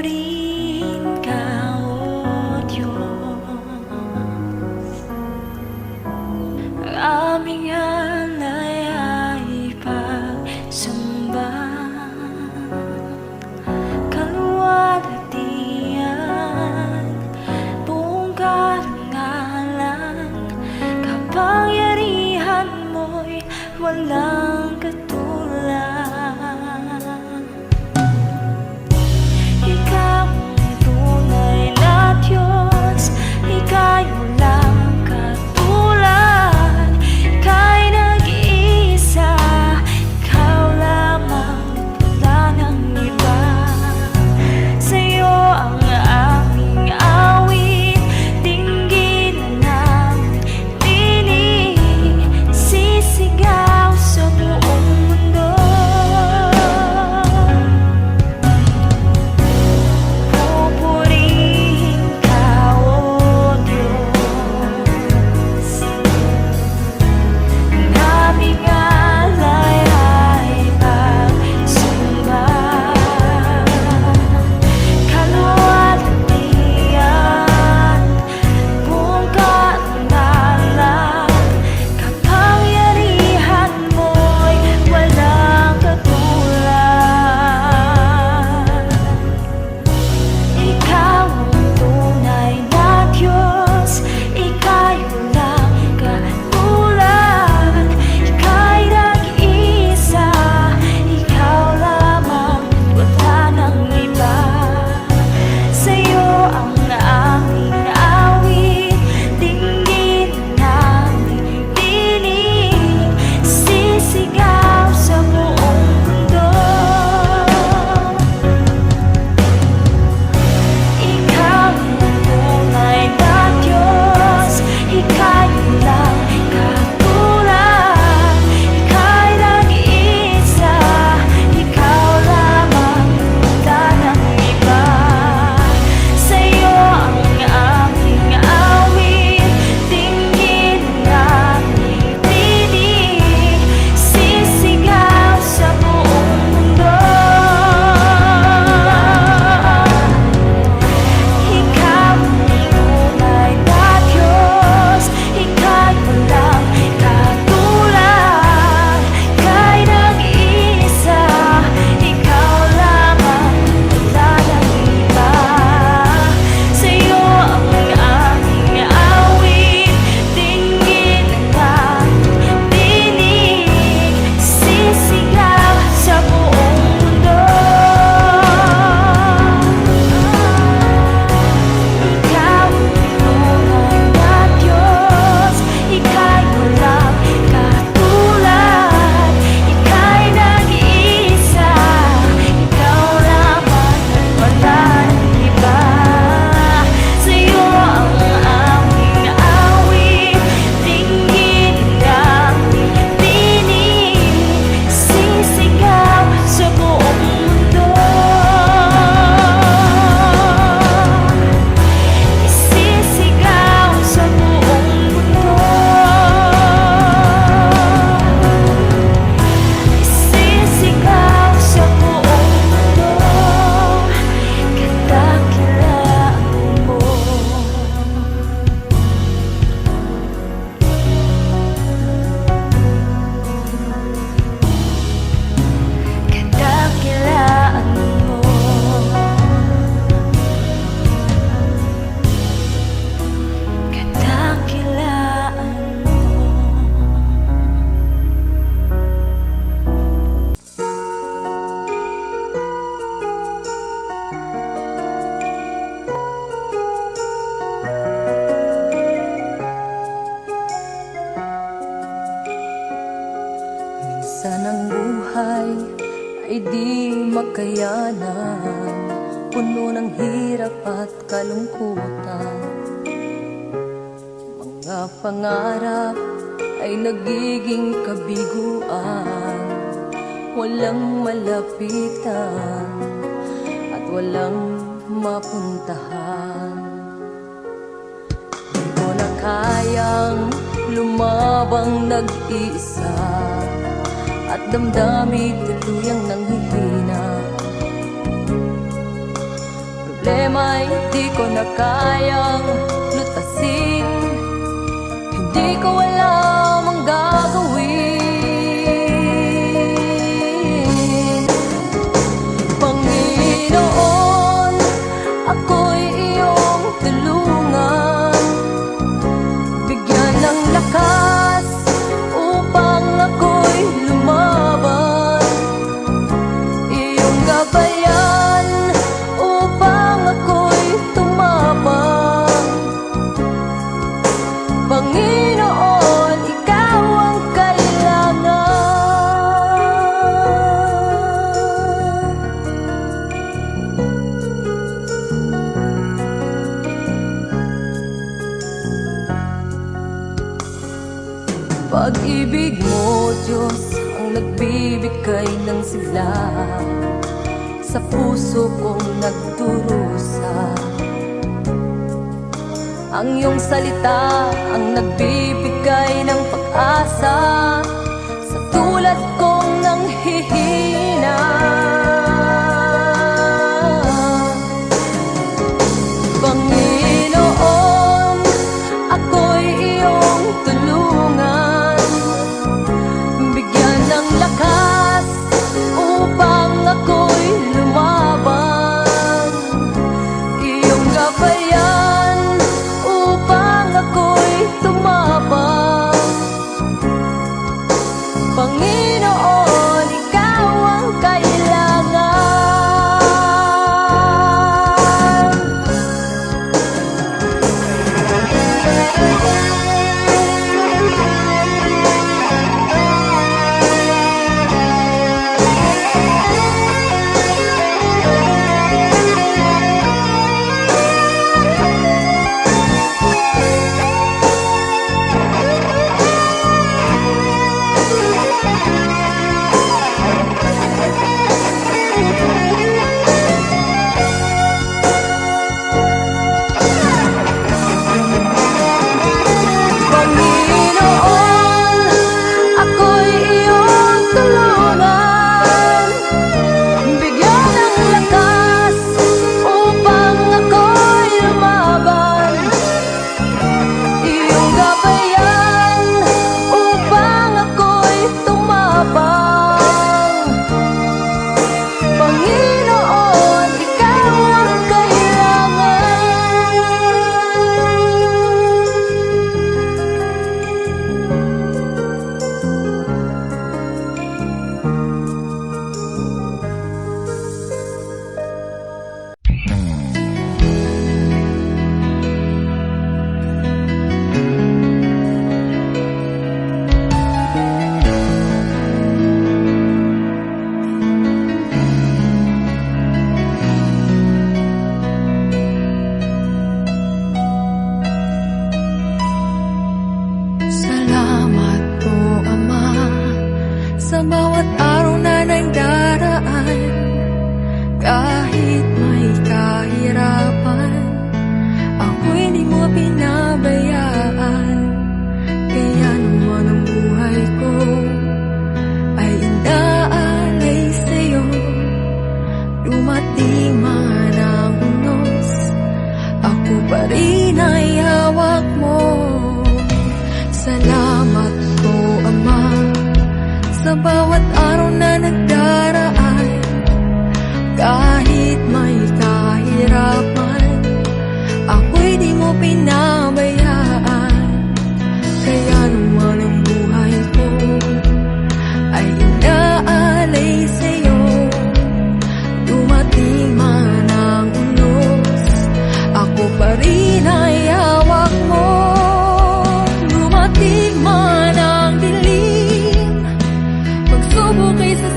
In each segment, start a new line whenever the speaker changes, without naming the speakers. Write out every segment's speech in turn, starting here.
Pupurihin ka, O Diyos. Ang aming alay ay pagsamba, kaluwalhatian, buong karangalan, kapangyarihan mo'y walang katulad. Ikaw ang tunay na Diyos, Ika'y walang katulad. Ika'y nag-iisa, Ikaw lamang, wala nang iba. Sa'yo ang aming awit, dinggin na ng tinig, sisigaw sa buong mundo. Pupurihin ka, O Diyos. Ang aming alay ay pagsamba, kaluwalhatian, buong karangalan, kapangyarihan mo'y walang katulad. Ikaw ang tunay na Diyos, Ika'y walang katulad. Ika'y nag-iisa, Ikaw lamang, wala nang iba. Sa'yo ang aming awit, dinggin namin tinig, sisigaw sa buong mundo. Ikaw ang tunay na Diyos, Ika'y walang katulad. Ika'y nag-iisa, Ikaw lamang, wala nang iba. Sa'yo ang aming awit, dinggin namin tinig, sisigaw sa buong mundo. Ikaw ang tunay na Diyos, Ika'y walang katulad. Ika'y nag-iisa, Ikaw lamang, wala nang iba. Sa'yo ang aming awit, dinggin namin tinig, sisigaw sa buong mundo. Ikaw ang tunay na Diyos, Ika'y walang katulad. Ika'y nag-iisa, Ikaw lamang, wala nang iba. Sa'yo ang aming awit, dinggin namin tinig, sisigaw sa buong mundo. Isisigaw sa buong mundo. Isisigaw sa buong mundo. Kadakilaan mo. Kadakilaan mo. Kadakilaan mo.
Minsan ang buhay ay di makayanan, puno ng hirap at kalungkutan. Mga pangarap ay nagiging kabiguan, walang malapitan at walang mapuntahan. Di ko na kayang lumabang nag-iisa, at damdamin tuluyang nanghihina. problema'y di ko na kayang lutasin. Hindi ko alam ang gagawin. Panginoon, ako'y iyong tulungan. Bigyan ng lakas upang ako'y lumaban. Iyong gabayan upang ako'y tumapang. Panginoon, ikaw ang kailangan. Pag-ibig mo, Diyos, ang nagbibigay ng sigla sa puso kong nagdurusa. Ang iyong salita ang nagbibigay ng pag-asa sa tulad kong nanghihina. Panginoon, ako'y iyong tulungan. Bigyan ng lakas upang ako'y lumaban. Iyong gabayan upang ako'y tumapang. Panginoon, ikaw ang kailangan. Panginoon, ako'y iyong tulungan. Bigyan ng lakas upang ako'y lumaban. Iyong gabayan upang ako'y tumapang. Panginoon, ikaw ang kailangan.
Salamat po, Ama, sa bawat araw na nagdaraan. Kahit may kahirapan, ako'y di mo pinabayaan. Kaya naman ang buhay ko ay inaalay sa'yo. Dumating man ang unos, ako pa rin ay hawak mo. Salamat po, Ama, sa bawat araw na nagdaraan. Kahit may kahirapan, ako'y di mo pinabayaan. Kaya naman ang buhay ko ay inaalay sa'yo. Dumating man ang unos, ako pa rin ay hawak mo. Dumating man ang dilim, pagsubok ay sa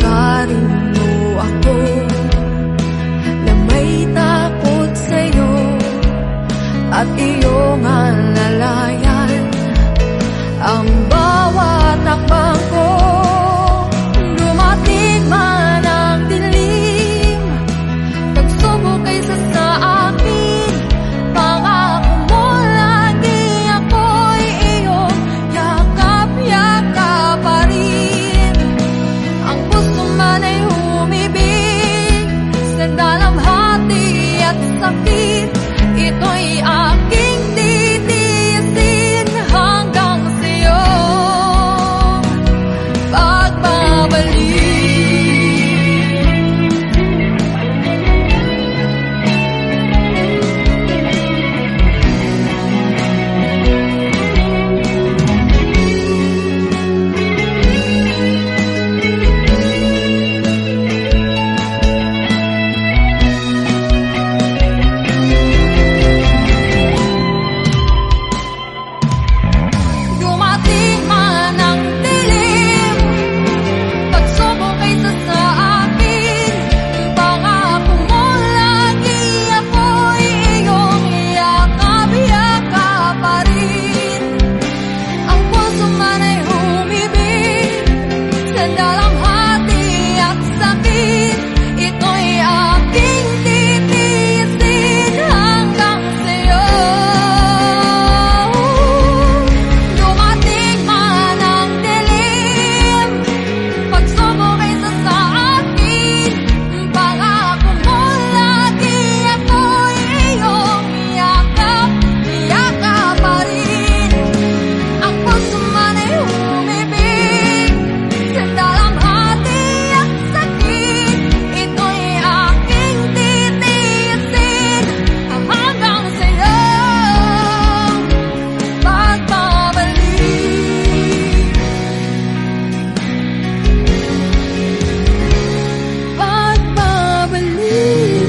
lalakarin mo ako na may takot sa'yo at iyong alalayan ang bawat takbang ko. Dumating man ang dilim, pagsubok ay sa akin, pangako mo lagi ako'y iyong yakap-yakap pa rin. Ang puso man ay humibig sa dalamhati at sakit, ito'y aking titiisin hanggang sa'yo pagbabalik. Dumating man ang dilim, pagsubok ay sa akin, pangako mo lagi ako'y iyong yakap-yakap pa rin. Ang puso man ay humibig sa dalamhati at sakit, ito'y aking titiisin hanggang sa'yo. Dumating man ang dilim, pagsubok ay sa akin, pangako mo lagi ako'y iyong yakap-yakap pa rin. Ang puso man ay humibig sa dalamhati at sakit, ito'y aking titiisin hanggang sa'yo pagbabalik.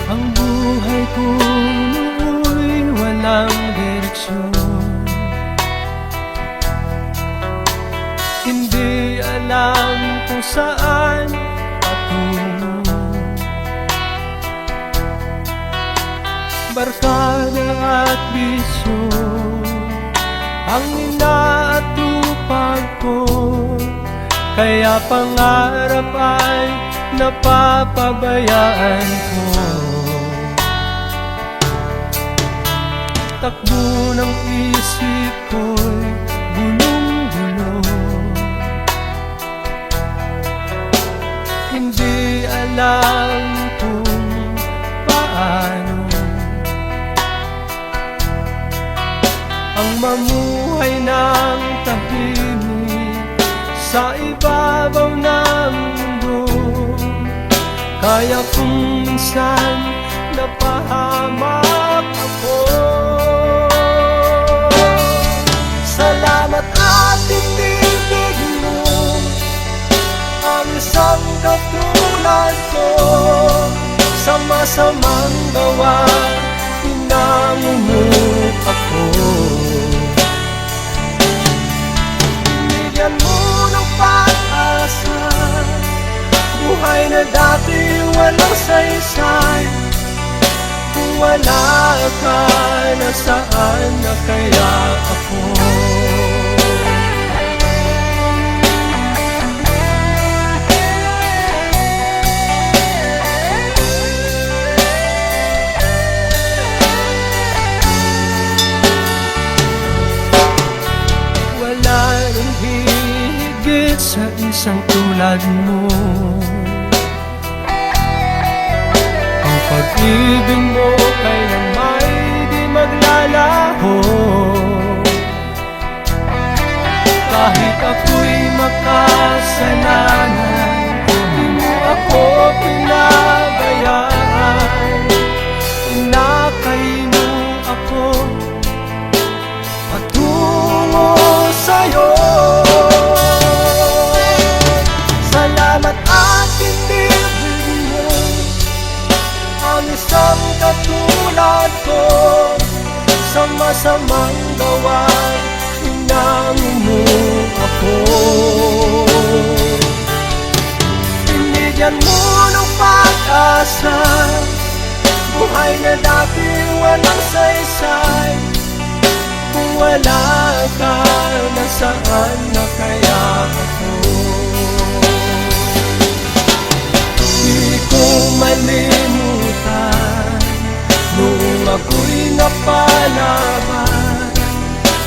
Ang buhay ko nooy walang direksyon, hindi alam kung saan patungo. Barkada at bisyo ang inaatupag ko, kaya pangarap ay napapabayaan ko. Takbo ng isip ko'y gulong-gulo, hindi alam kung paano ang mamuhay ng tahimik sa ibabaw ng mundo. Kaya kung minsan napahamak ako, salamat at tinibig mo ang isang katulad ko. Sa masamang gawa, pinangungot ako. Binigyan mo ng pag-asa, buhay na dati walang saysay. Kung wala ka, nasaan na kaya ako? Wala nang higit sa isang tulad mo. Ang pag-ibig mo kailan may di maglalaho. kasalanan, di mo ako pinabayaan. Inakay mo ako patungo sa'yo. Salamat at tinibig mo ang isang katulad ko. Sa masamang gawain, hinango mo ako. Binigyan mo ng pag-asa, buhay na dati walang saysay. Kung wala ka, nasaan na kaya ako? Di ko malimutan noong ako'y napalaban,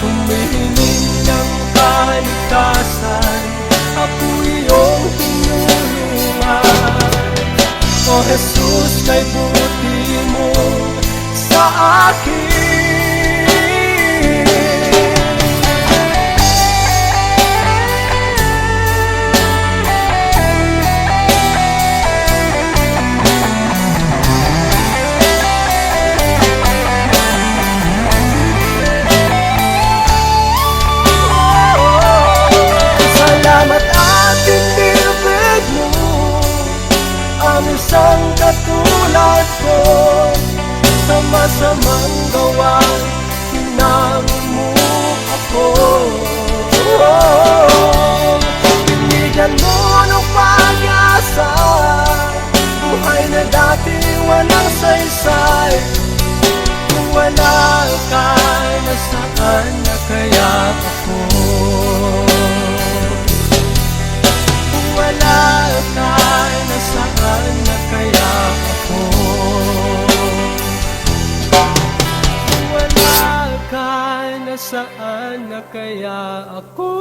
humihiling ng kaligtasan, ako iyong tinulungan. O Jesus, kay buti mo sa akin. Salamat at tinibig mo ang isang katulad ko. Sa masamang gawain, hinango mo ako. Binigyan mo ng pag-asa, buhay na dati walang saysay. Kung wala ka, nasaan na kaya ako? Kung wala ka, nasaan na kaya ako? Kung wala ka, nasaan na kaya ako?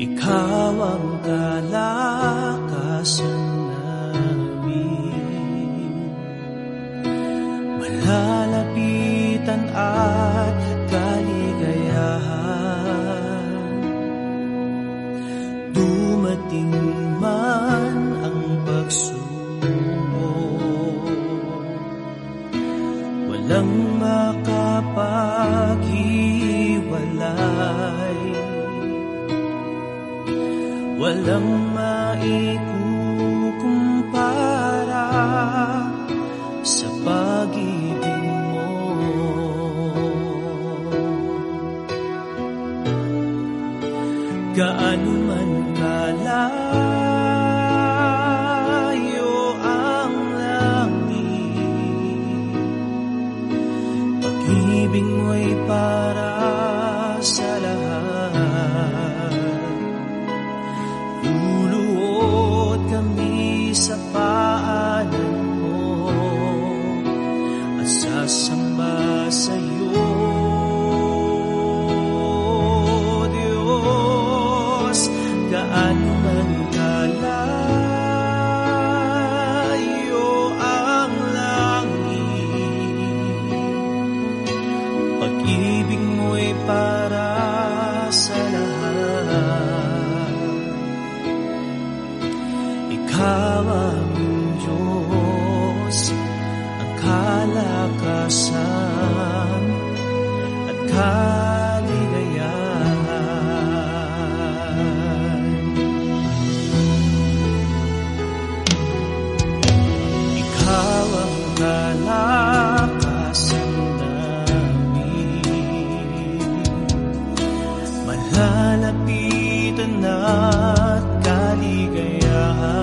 Ikaw ang kalakasan namin, malalapitan at kaligayahan. Dumating man ang pagsubok, walang makapaghiwalay, walang maikukumpara sa pag-ibig mo. Gaano man kalayo ang langit, pag-ibig mo'y para sa lahat. Luluhod kami sa paanan mo at sasamba sa'yo, Diyos. Gaano man kalayo ang langit, pag-ibig mo'y para sa lahat. Ikaw ang Diyos, ang kalakasan at kaligayahan. Ikaw ang kalakasan namin, malalapitan at kaligayahan.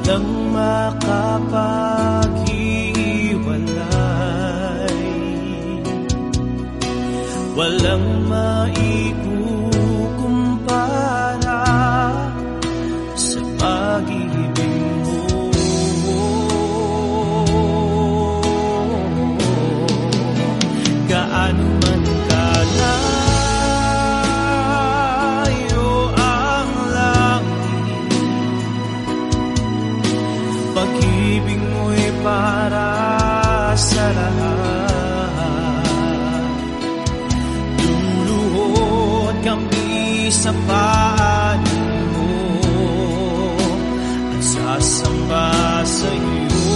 walang makapaghiwalay, walang maikukumpara sa pag-ibig mo. Gaano man kalayo ang langit, pag-ibig mo'y para sa lahat. Luluhod kami sa paanan mo at sasamba sa iyo,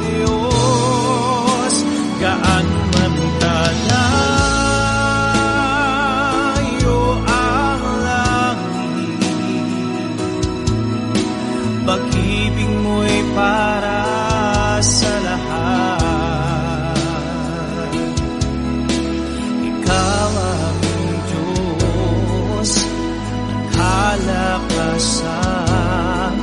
Diyos. Gaano man kalayo ang langit, pag-ibig mo'y para sa lahat. Ikaw ang Diyos ng kalakasan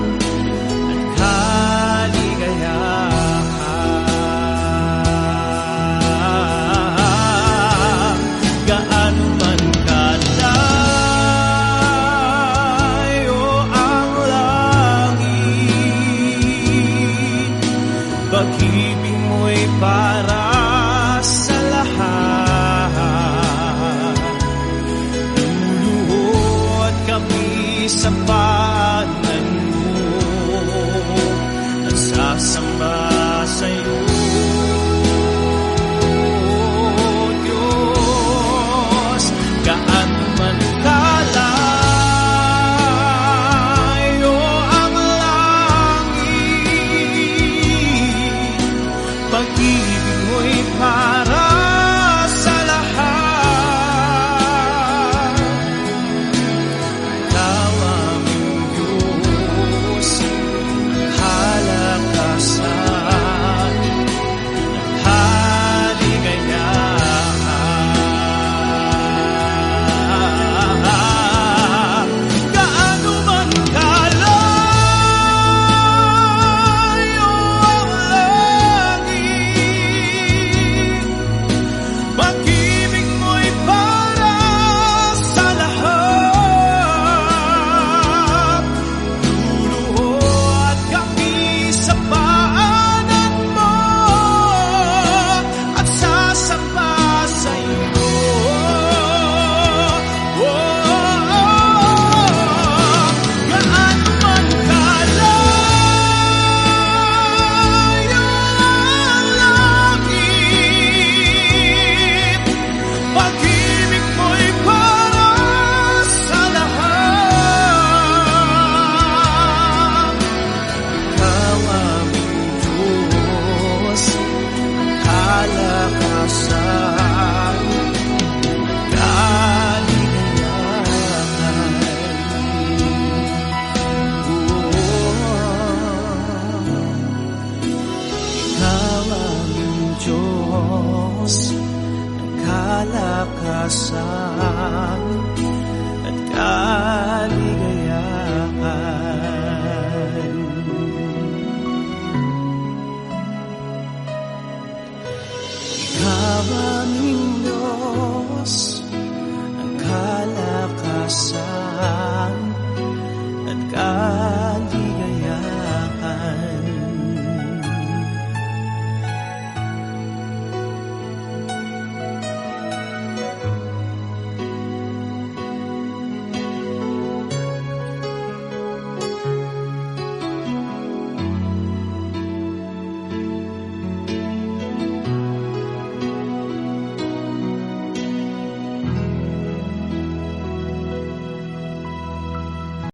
at kaligayahan. Gaano man kalayo ang langit, pag-ibig mo'y para sa lahat. Luluhod kami sa paanan mo at sasamba